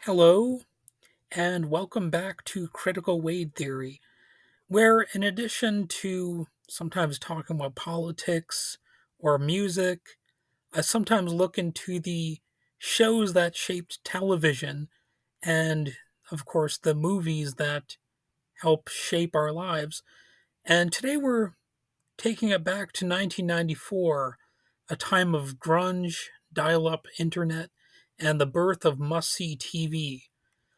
Hello, and welcome back to Critical Wade Theory, where in addition to sometimes talking about politics or music, I sometimes look into the shows that shaped television and, of course, the movies that help shape our lives. And today we're taking it back to 1994, a time of grunge, dial up internet, and the birth of must see TV.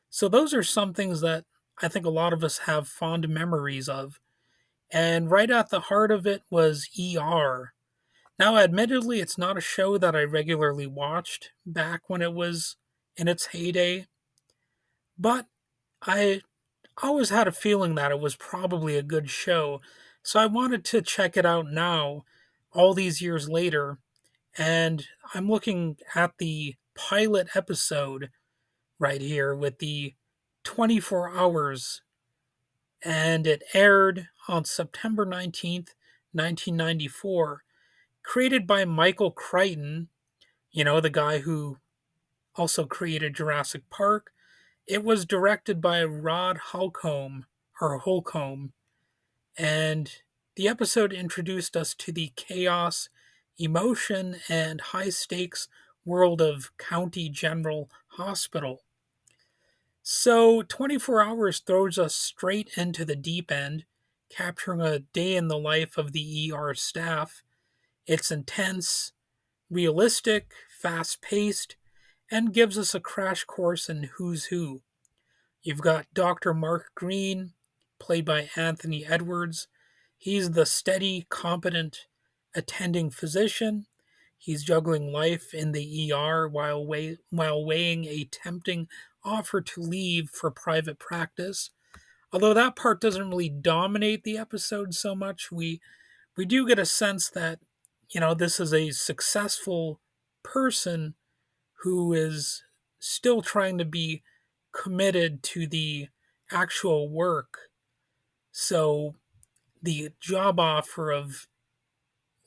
So those are some things that I think a lot of us have fond memories of. And right at the heart of it was ER. Now, admittedly, it's not a show that I regularly watched back when it was in its heyday, but I always had a feeling that it was probably a good show. So I wanted to check it out now, all these years later, and I'm looking at the pilot episode right here with the 24 hours, and it aired on September 19th, 1994, created by Michael Crichton, the guy who also created Jurassic Park. It was directed by Rod Holcomb, and the episode introduced us to the chaos, emotion, and high stakes world of County General Hospital. So 24 hours throws us straight into the deep end, capturing a day in the life of the ER staff. It's intense, realistic, fast paced, and gives us a crash course in who's who. You've got Dr. Mark Green, played by Anthony Edwards. He's the steady, competent attending physician. He's juggling life in the ER while weighing a tempting offer to leave for private practice. Although that part doesn't really dominate the episode so much, we do get a sense that this is a successful person who is still trying to be committed to the actual work. So the job offer of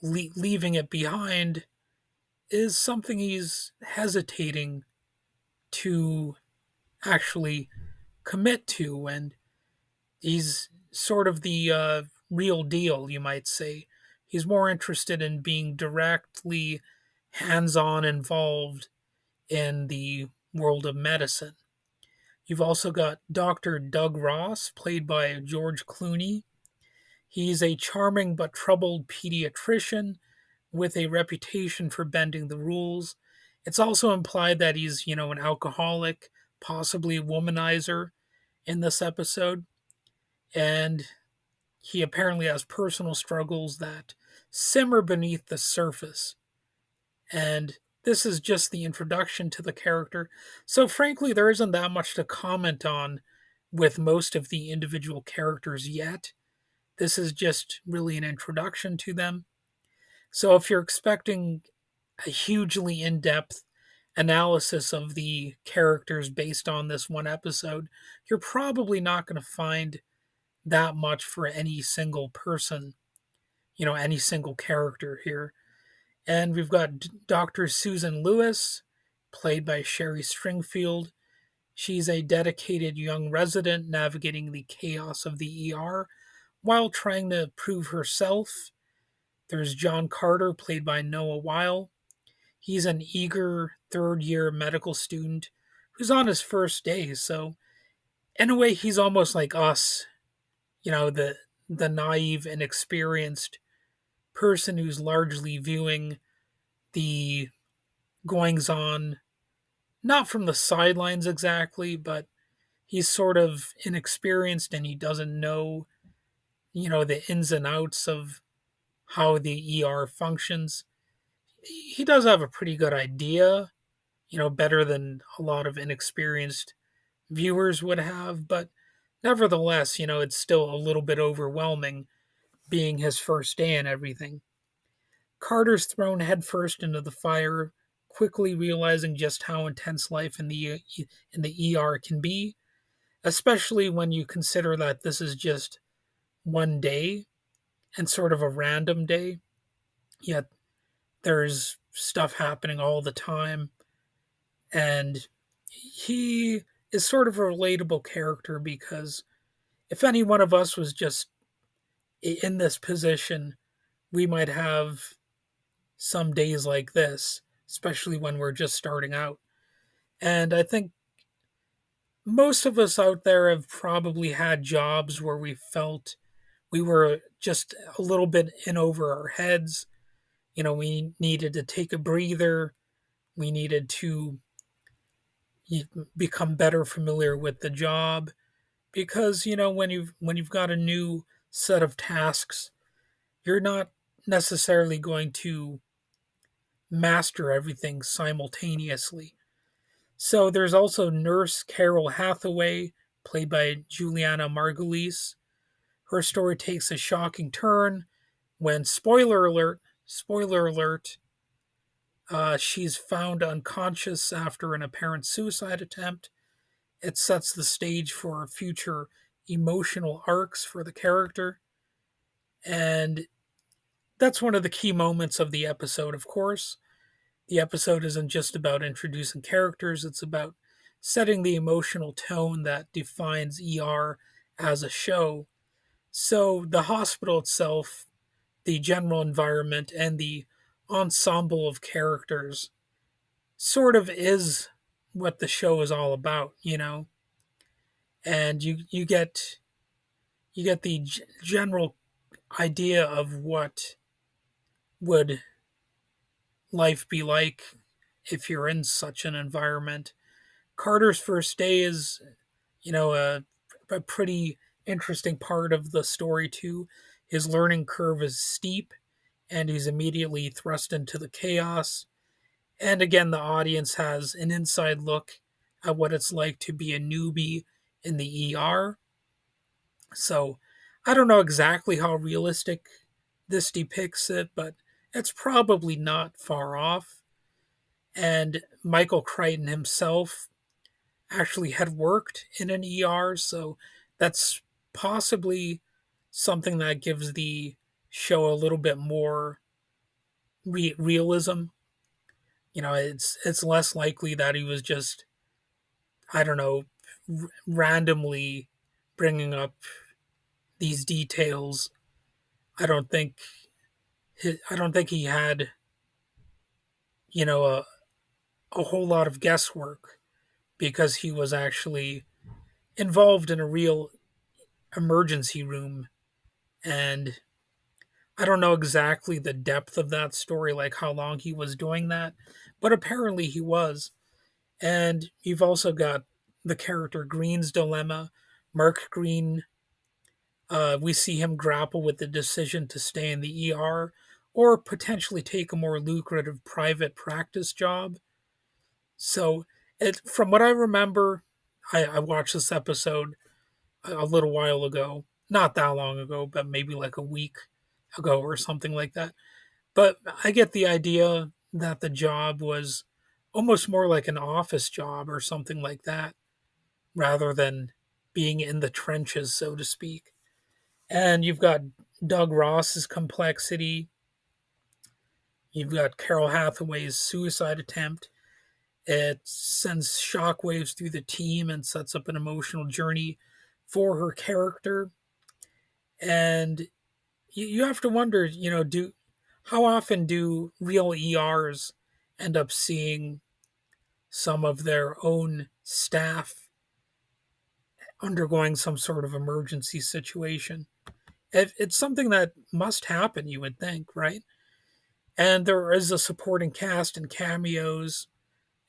leaving it behind is something he's hesitating to actually commit to, and he's sort of the real deal, you might say. He's more interested in being directly hands on involved in the world of medicine. You've also got Dr. Doug Ross, played by George Clooney. He's a charming but troubled pediatrician with a reputation for bending the rules. It's also implied that he's, an alcoholic, possibly a womanizer in this episode. And he apparently has personal struggles that simmer beneath the surface. And this is just the introduction to the character. So, frankly, there isn't that much to comment on with most of the individual characters yet. This is just really an introduction to them. So, if you're expecting a hugely in depth analysis of the characters based on this one episode, you're probably not going to find that much for any single person, any single character here. And we've got Dr. Susan Lewis, played by Sherry Stringfield. She's a dedicated young resident navigating the chaos of the ER while trying to prove herself. There's John Carter, played by Noah Weil. He's an eager third year medical student who's on his first day, so in a way, he's almost like us, the naive and experienced person who's largely viewing the goings on, not from the sidelines exactly, but he's sort of inexperienced and he doesn't know, the ins and outs of how the ER functions. He does have a pretty good idea, better than a lot of inexperienced viewers would have, but nevertheless, it's still a little bit overwhelming being his first day and everything. Carter's thrown headfirst into the fire, quickly realizing just how intense life in the ER can be, especially when you consider that this is just one day and sort of a random day. Yet there's stuff happening all the time, and he is sort of a relatable character because if any one of us was just in this position, we might have some days like this, especially when we're just starting out. And I think most of us out there have probably had jobs where we felt we were just a little bit in over our heads. We needed to take a breather. We needed to become better familiar with the job because when you've got a new set of tasks, you're not necessarily going to master everything simultaneously. So there's also Nurse Carol Hathaway, played by Juliana Margulies. Her story takes a shocking turn when, spoiler alert, she's found unconscious after an apparent suicide attempt. It sets the stage for future emotional arcs for the character. And that's one of the key moments of the episode, of course. The episode isn't just about introducing characters, it's about setting the emotional tone that defines ER as a show. So the hospital itself, the general environment, and the ensemble of characters sort of is what the show is all about. And you get the general idea of what would life be like if you're in such an environment. Carter's first day is, a pretty interesting part of the story too. His learning curve is steep, and he's immediately thrust into the chaos. And again, the audience has an inside look at what it's like to be a newbie in the ER. So I don't know exactly how realistic this depicts it, but it's probably not far off. And Michael Crichton himself actually had worked in an ER, so that's possibly something that gives the show a little bit more realism. It's less likely that he was just, I don't know, randomly bringing up these details. I don't think I don't think he had, you know, a whole lot of guesswork because he was actually involved in a real emergency room. And I don't know exactly the depth of that story, like how long he was doing that, but apparently he was. And you've also got the character Green's dilemma. Mark Green, we see him grapple with the decision to stay in the ER or potentially take a more lucrative private practice job. So, from what I remember, I watched this episode a little while ago, not that long ago, but maybe like a week ago or something like that. But I get the idea that the job was almost more like an office job or something like that, rather than being in the trenches, so to speak. And you've got Doug Ross's complexity. You've got Carol Hathaway's suicide attempt. It sends shockwaves through the team and sets up an emotional journey for her character. And you have to wonder, do how often do real ERs end up seeing some of their own staff undergoing some sort of emergency situation? It's something that must happen, you would think, right? And there is a supporting cast and cameos.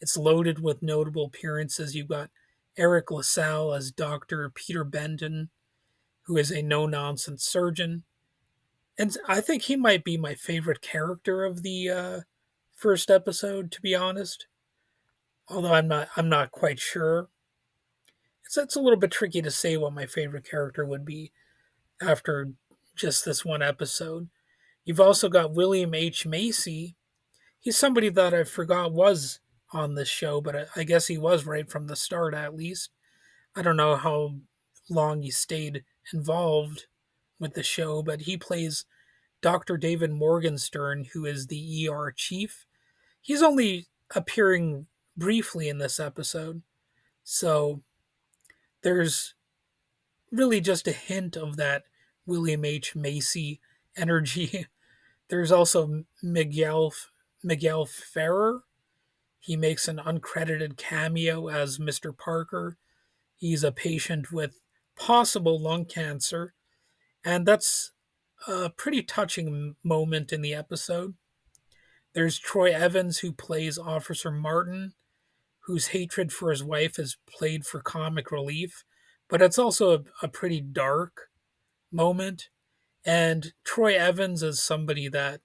It's loaded with notable appearances. You've got Eric LaSalle as Dr. Peter Benton, who is a no nonsense surgeon. And I think he might be my favorite character of the first episode, to be honest. Although I'm not quite sure. It's a little bit tricky to say what my favorite character would be after just this one episode. You've also got William H. Macy. He's somebody that I forgot was on this show, but I guess he was right from the start at least. I don't know how long he stayed involved with the show, but he plays Dr. David Morgenstern, who is the ER chief. He's only appearing briefly in this episode, so There's really just a hint of that William H. Macy energy. There's also Miguel Ferrer. He makes an uncredited cameo as Mr. Parker. He's a patient with possible lung cancer, and that's a pretty touching moment in the episode. There's Troy Evans, who plays Officer Martin, whose hatred for his wife is played for comic relief, but it's also a pretty dark moment. And Troy Evans is somebody that,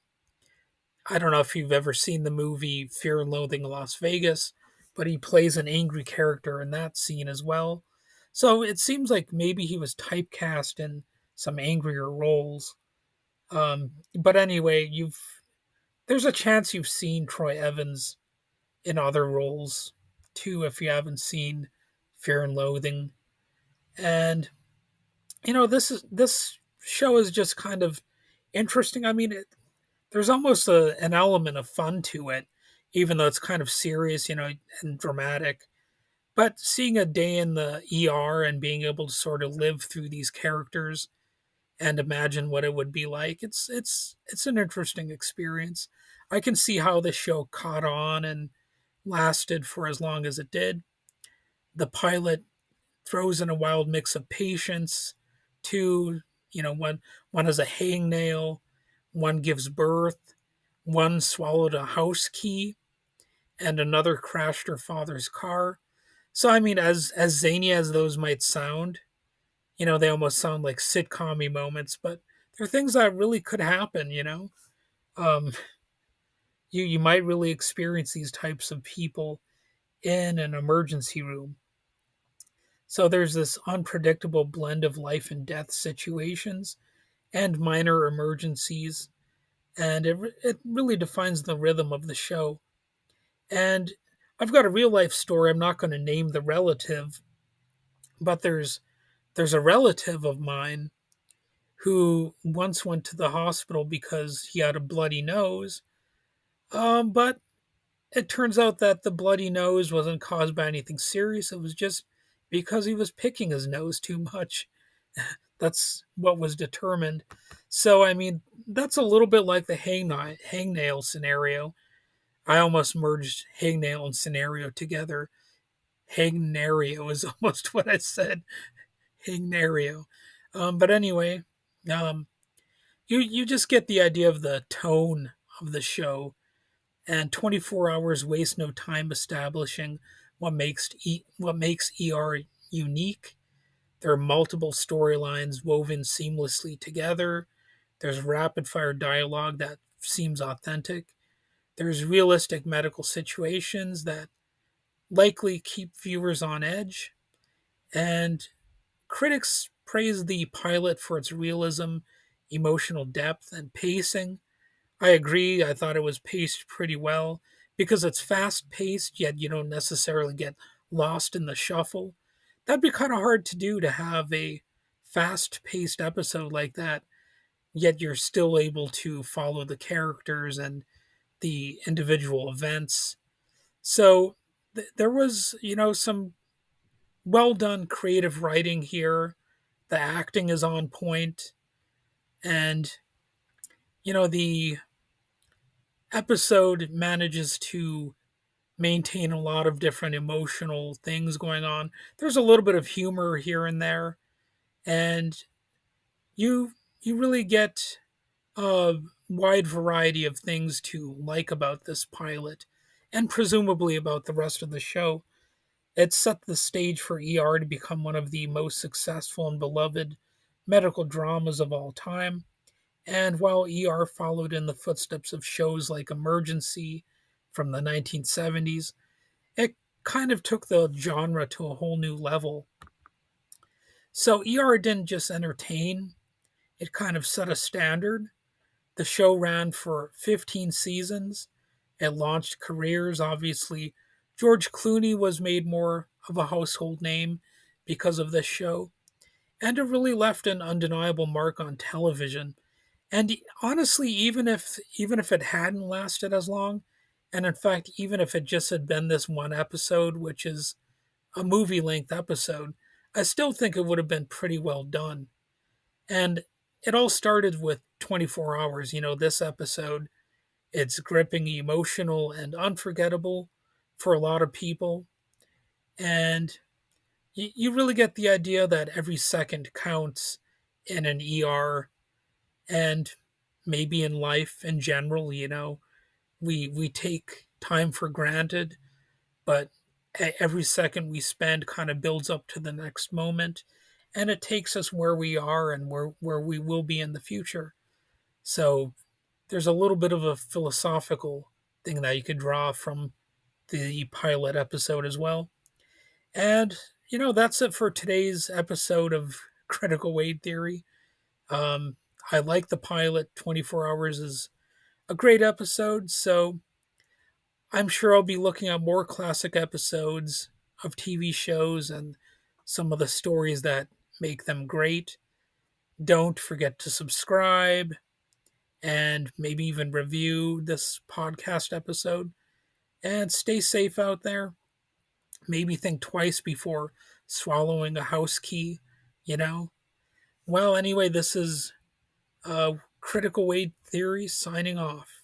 I don't know if you've ever seen the movie Fear and Loathing in Las Vegas, but he plays an angry character in that scene as well. So it seems like maybe he was typecast in some angrier roles. But anyway, there's a chance you've seen Troy Evans in other roles too if you haven't seen Fear and Loathing. And this show is just kind of interesting. I mean, there's almost an element of fun to it, even though it's kind of serious, and dramatic. But seeing a day in the ER and being able to sort of live through these characters and imagine what it would be like, it's an interesting experience. I can see how this show caught on and lasted for as long as it did. The pilot throws in a wild mix of patience. Two, one has a hangnail, one gives birth, one swallowed a house key, and another crashed her father's car. So I mean, as zany as those might sound, they almost sound like sitcom moments, but they're things that really could happen. Um, you might really experience these types of people in an emergency room. So there's this unpredictable blend of life and death situations and minor emergencies, and it really defines the rhythm of the show. And I've got a real life story. I'm not going to name the relative, but there's a relative of mine who once went to the hospital because he had a bloody nose. But it turns out that the bloody nose wasn't caused by anything serious. It was just because he was picking his nose too much. That's what was determined. So, I mean, that's a little bit like the hangnail scenario. I almost merged hangnail and scenario together. Hangnario is almost what I said. Hangnario. But anyway, um, you just get the idea of the tone of the show, and 24 hours waste no time establishing what makes ER unique. There are multiple storylines woven seamlessly together. There's rapid fire dialogue that seems authentic. There's realistic medical situations that likely keep viewers on edge. And critics praise the pilot for its realism, emotional depth, and pacing. I agree. I thought it was paced pretty well because it's fast paced, yet you don't necessarily get lost in the shuffle. That'd be kind of hard to do, to have a fast paced episode like that, yet you're still able to follow the characters and the individual events. So there was, some well done creative writing here. The acting is on point, and the episode manages to maintain a lot of different emotional things going on. There's a little bit of humor here and there, and you really get a wide variety of things to like about this pilot, and presumably about the rest of the show. It set the stage for ER to become one of the most successful and beloved medical dramas of all time. And while ER followed in the footsteps of shows like Emergency from the 1970s, it kind of took the genre to a whole new level. So ER didn't just entertain, it kind of set a standard. The show ran for 15 seasons. It launched careers. Obviously, George Clooney was made more of a household name because of this show. And it really left an undeniable mark on television. And honestly, even if it hadn't lasted as long, and in fact, even if it just had been this one episode, which is a movie length episode, I still think it would have been pretty well done. And it all started with 24 hours. This episode, it's gripping, emotional, and unforgettable for a lot of people. And you really get the idea that every second counts in an ER and maybe in life in general. We take time for granted, but every second we spend kind of builds up to the next moment, and it takes us where we are and where we will be in the future. So there's a little bit of a philosophical thing that you could draw from the pilot episode as well. And that's it for today's episode of Critical Weight Theory. I like the pilot. 24 Hours is a great episode, so I'm sure I'll be looking at more classic episodes of TV shows and some of the stories that make them great. Don't forget to subscribe and maybe even review this podcast episode. And stay safe out there. Maybe think twice before swallowing a house key, you know? Well, anyway, this is Critical Weight Theory signing off.